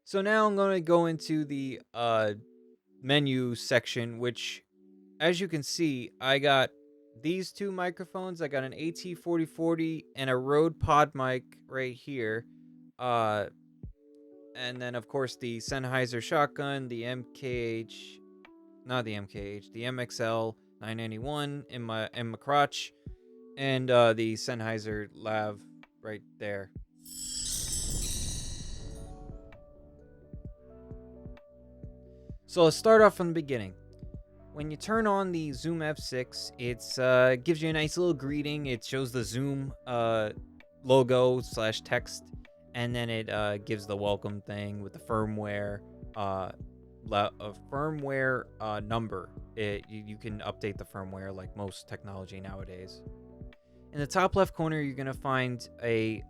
So now I'm going to go into the menu section, which, as you can see, I got these two microphones. I got an AT4040 and a Rode Pod mic right here. Uh, and then, of course, the Sennheiser shotgun, the MKH, not the MKH, the MXL 991 in my crotch, and the Sennheiser Lav right there. So let's start off from the beginning. When you turn on the Zoom F6, it gives you a nice little greeting. It shows the Zoom logo slash text, and then it gives the welcome thing with the firmware number. You can update the firmware like most technology nowadays. In the top left corner, you're gonna find a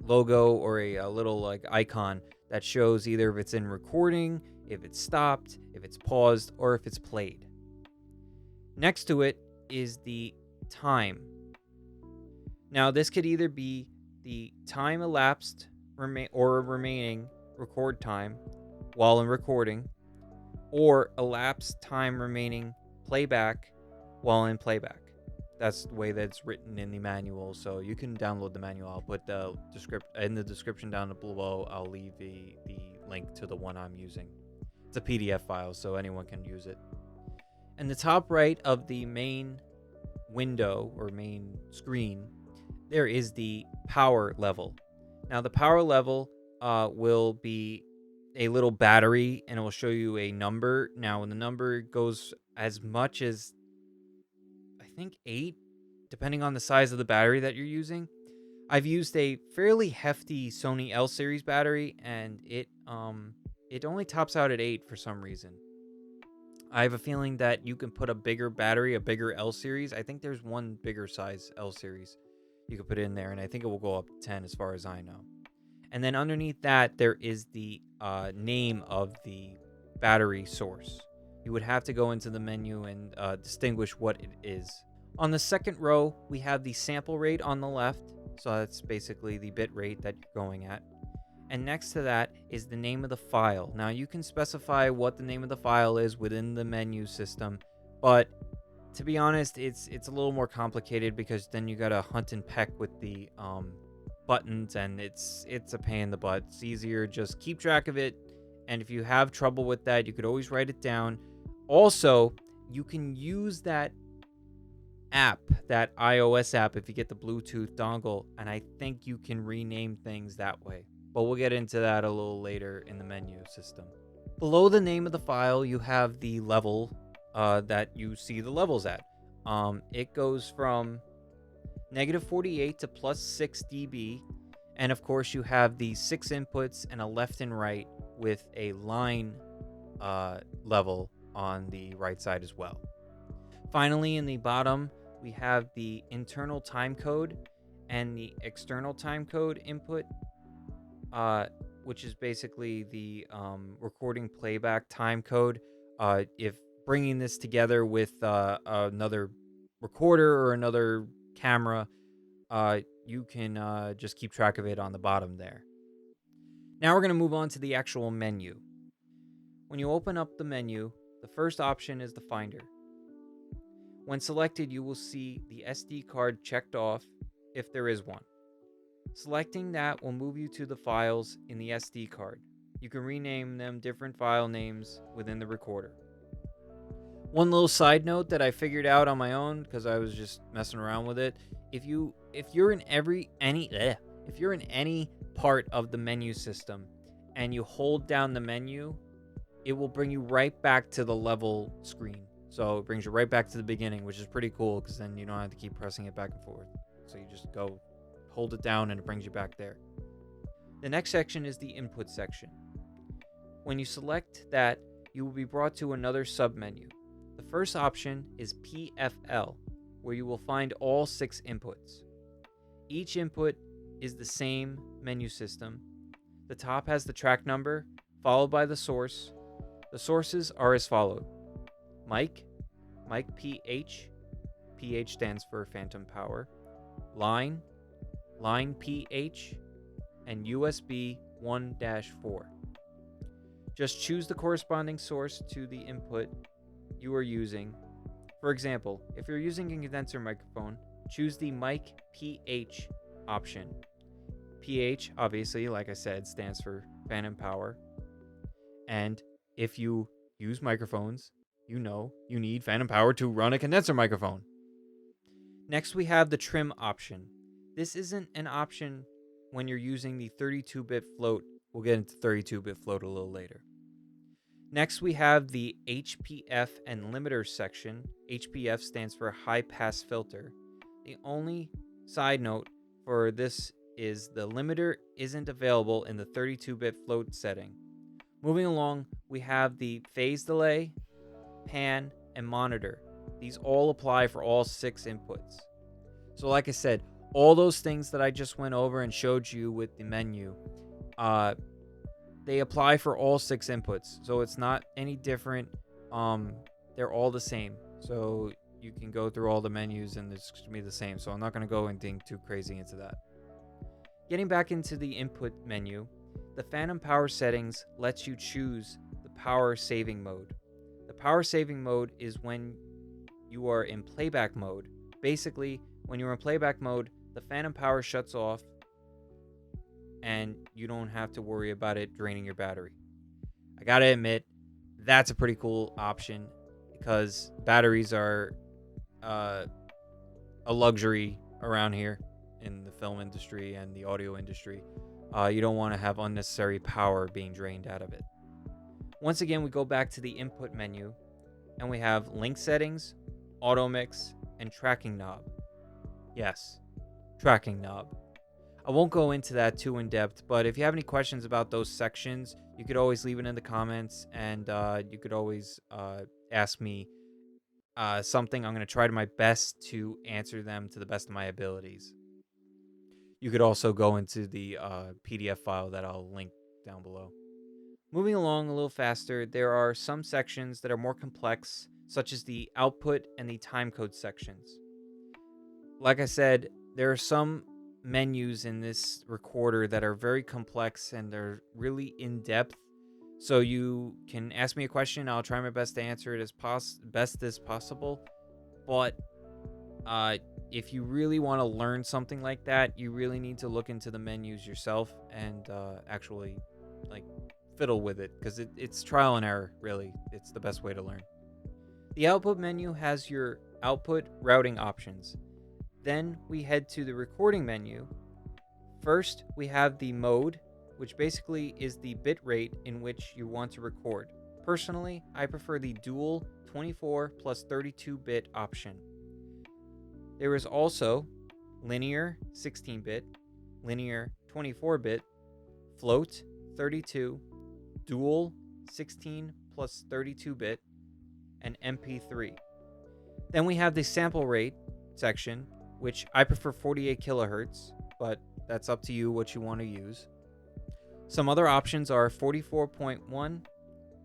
logo or a little like icon that shows either if it's in recording, if it's stopped, if it's paused, or if it's played. Next to it is the time. Now, this could either be the time elapsed or remaining record time while in recording, or elapsed time remaining playback while in playback. That's the way that it's written in the manual, so you can download the manual. I'll put the in the description down below. I'll leave the link to the one I'm using. It's a PDF file, so anyone can use it. In the top right of the main window or main screen, there is the power level. Now, the power level will be a little battery, and it will show you a number. Now, when the number goes as much as, I think, 8, depending on the size of the battery that you're using. I've used a fairly hefty Sony L series battery, and it only tops out at 8 for some reason. I have a feeling that you can put a bigger battery, a bigger L series. I think there's one bigger size L series you could put in there, and I think it will go up to 10 as far as I know. And then underneath that, there is the name of the battery source. You would have to go into the menu and distinguish what it is. On the second row, we have the sample rate on the left. So that's basically the bit rate that you're going at. And next to that is the name of the file. Now, you can specify what the name of the file is within the menu system, but to be honest, it's a little more complicated because then you gotta hunt and peck with the buttons, and it's a pain in the butt. It's easier just keep track of it, and if you have trouble with that, you could always write it down. Also, you can use that app, that iOS app, if you get the Bluetooth dongle, and I think you can rename things that way. But we'll get into that a little later in the menu system. Below the name of the file, you have the level that you see the levels at. It goes from -48 to +6 dB, and of course you have the 6 inputs and a left and right with a line level on the right side as well. Finally, in the bottom, we have the internal time code and the external time code input, which is basically the recording playback time code. If bringing this together with another recorder or another camera, you can just keep track of it on the bottom there. Now we're going to move on to the actual menu. When you open up the menu, the first option is the Finder. When selected, you will see the SD card checked off if there is one. Selecting that will move you to the files in the SD card. You can rename them different file names within the recorder. One little side note that I figured out on my own because I was just messing around with it. If you're in any part of the menu system and you hold down the menu, it will bring you right back to the level screen. So it brings you right back to the beginning, which is pretty cool because then you don't have to keep pressing it back and forth. So you just go hold it down and it brings you back there. The next section is the input section. When you select that, you will be brought to another submenu. The first option is PFL, where you will find all 6 inputs. Each input is the same menu system. The top has the track number, followed by the source. The sources are as follows: mic PH, PH stands for phantom power, line PH, and USB 1-4. Just choose the corresponding source to the input you are using. For example, if you're using a condenser microphone, choose the mic PH option. PH, obviously, like I said, stands for phantom power. And if you use microphones, you know you need phantom power to run a condenser microphone. Next, we have the trim option. This isn't an option when you're using the 32-bit float. We'll get into 32-bit float a little later. Next, we have the HPF and limiter section. HPF stands for high pass filter. The only side note for this is the limiter isn't available in the 32-bit float setting. Moving along, we have the phase delay, pan, and monitor. These all apply for all 6 inputs. So like I said, all those things that I just went over and showed you with the menu, they apply for all 6 inputs. So it's not any different. They're all the same. So you can go through all the menus and it's going to be the same. So I'm not going to go anything too crazy into that. Getting back into the input menu, the phantom power settings lets you choose the power saving mode. The power saving mode is when you are in playback mode. Basically, when you're in playback mode, the phantom power shuts off and you don't have to worry about it draining your battery. I gotta admit, that's a pretty cool option because batteries are a luxury around here in the film industry and the audio industry. You don't want to have unnecessary power being drained out of it. Once again, we go back to the input menu and we have link settings, auto mix, and tracking knob. Yes, tracking knob. I won't go into that too in depth, but if you have any questions about those sections, you could always leave it in the comments, and you could always ask me something. I'm going to try to my best to answer them to the best of my abilities. You could also go into the PDF file that I'll link down below. Moving along a little faster, there are some sections that are more complex, such as the output and the timecode sections. Like I said, there are some menus in this recorder that are very complex and they're really in-depth. So you can ask me a question, I'll try my best to answer it as best as possible. But if you really want to learn something like that, you really need to look into the menus yourself and actually like fiddle with it, because it's trial and error, really. It's the best way to learn. The output menu has your output routing options. Then we head to the recording menu. First, we have the mode, which basically is the bit rate in which you want to record. Personally, I prefer the dual 24 plus 32-bit option. There is also linear 16-bit, linear 24-bit, float 32, dual 16 plus 32-bit, and MP3. Then we have the sample rate section, which I prefer 48 kilohertz, but that's up to you what you want to use. Some other options are 44.1,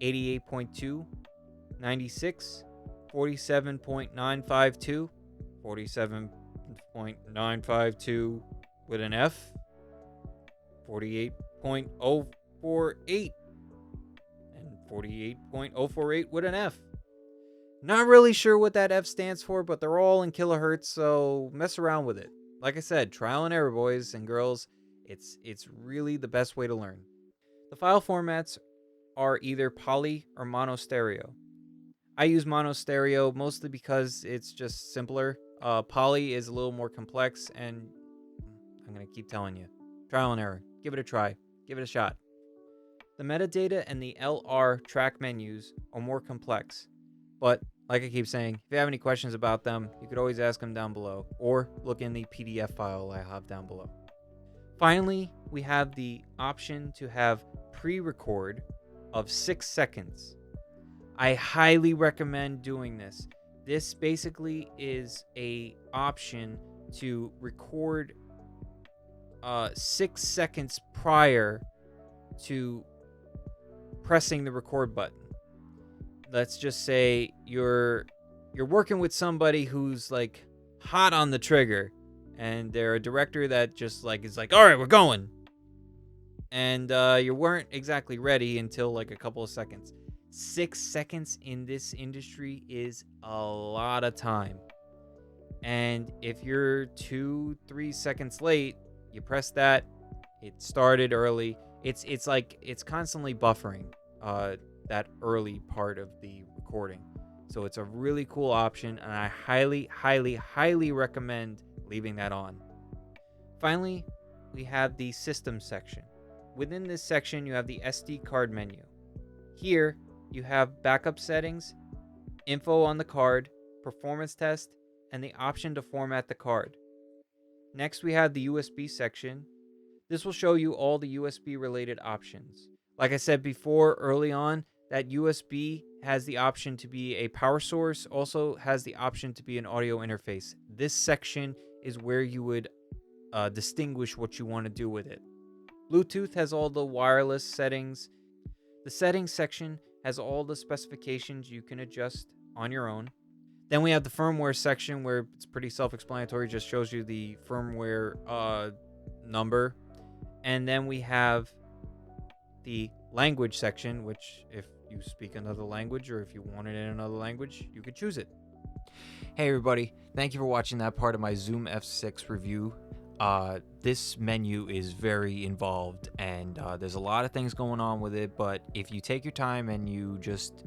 88.2, 96, 47.952, 47.952 with an F, 48.048, and 48.048 with an F. Not really sure what that F stands for, but they're all in kilohertz, so mess around with it. Like I said, trial and error, boys and girls. It's really the best way to learn. The file formats are either poly or mono stereo. I use mono stereo mostly because it's just simpler. Poly is a little more complex, and I'm going to keep telling you. Trial and error. Give it a try. Give it a shot. The metadata and the LR track menus are more complex. But like I keep saying, if you have any questions about them, you could always ask them down below or look in the PDF file I have down below. Finally, we have the option to have pre-record of 6 seconds. I highly recommend doing this. This basically is a option to record 6 seconds prior to pressing the record button. Let's just say you're working with somebody who's like hot on the trigger, and they're a director that just like is like, all right, we're going. and you weren't exactly ready until like a couple of seconds. 6 seconds in this industry is a lot of time. And if you're 2-3 seconds late, you press that, it started early. It's like it's constantly buffering that early part of the recording. So it's a really cool option, and I highly recommend leaving that on. Finally, we have the system section. Within this section, you have the SD card menu. Here, you have backup settings, info on the card, performance test, and the option to format the card. Next, we have the USB section. This will show you all the USB related options. Like I said before, early on, that USB has the option to be a power source, also has the option to be an audio interface. This section is where you would distinguish what you want to do with it. Bluetooth has all the wireless settings. The settings section has all the specifications you can adjust on your own. Then we have the firmware section where it's pretty self-explanatory, just shows you the firmware number. And then we have the language section, which if you speak another language or if you want it in another language, you could choose it. Hey everybody, thank you for watching that part of my Zoom F6 review. This menu is very involved, and there's a lot of things going on with it, but if you take your time and you just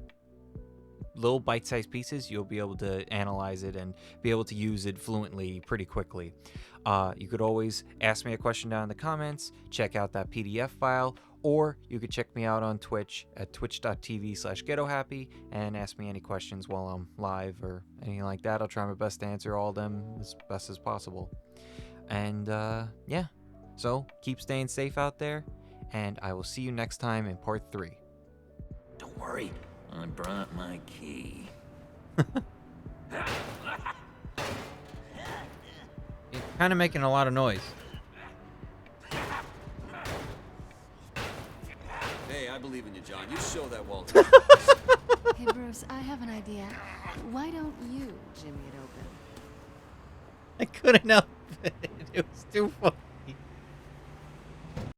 little bite-sized pieces, you'll be able to analyze it and be able to use it fluently pretty quickly. You could always ask me a question down in the comments, check out that PDF file, or you could check me out on Twitch at twitch.tv/ghettohappy and ask me any questions while I'm live or anything like that. I'll try my best to answer all of them as best as possible. And yeah, so keep staying safe out there, and I will see you next time in part 3. Don't worry, I brought my key. You're kind of making a lot of noise. Hey, I believe in you, John. You show that Walter. Hey, Bruce, I have an idea. Why don't you jimmy it open? I couldn't help it. It was too funny.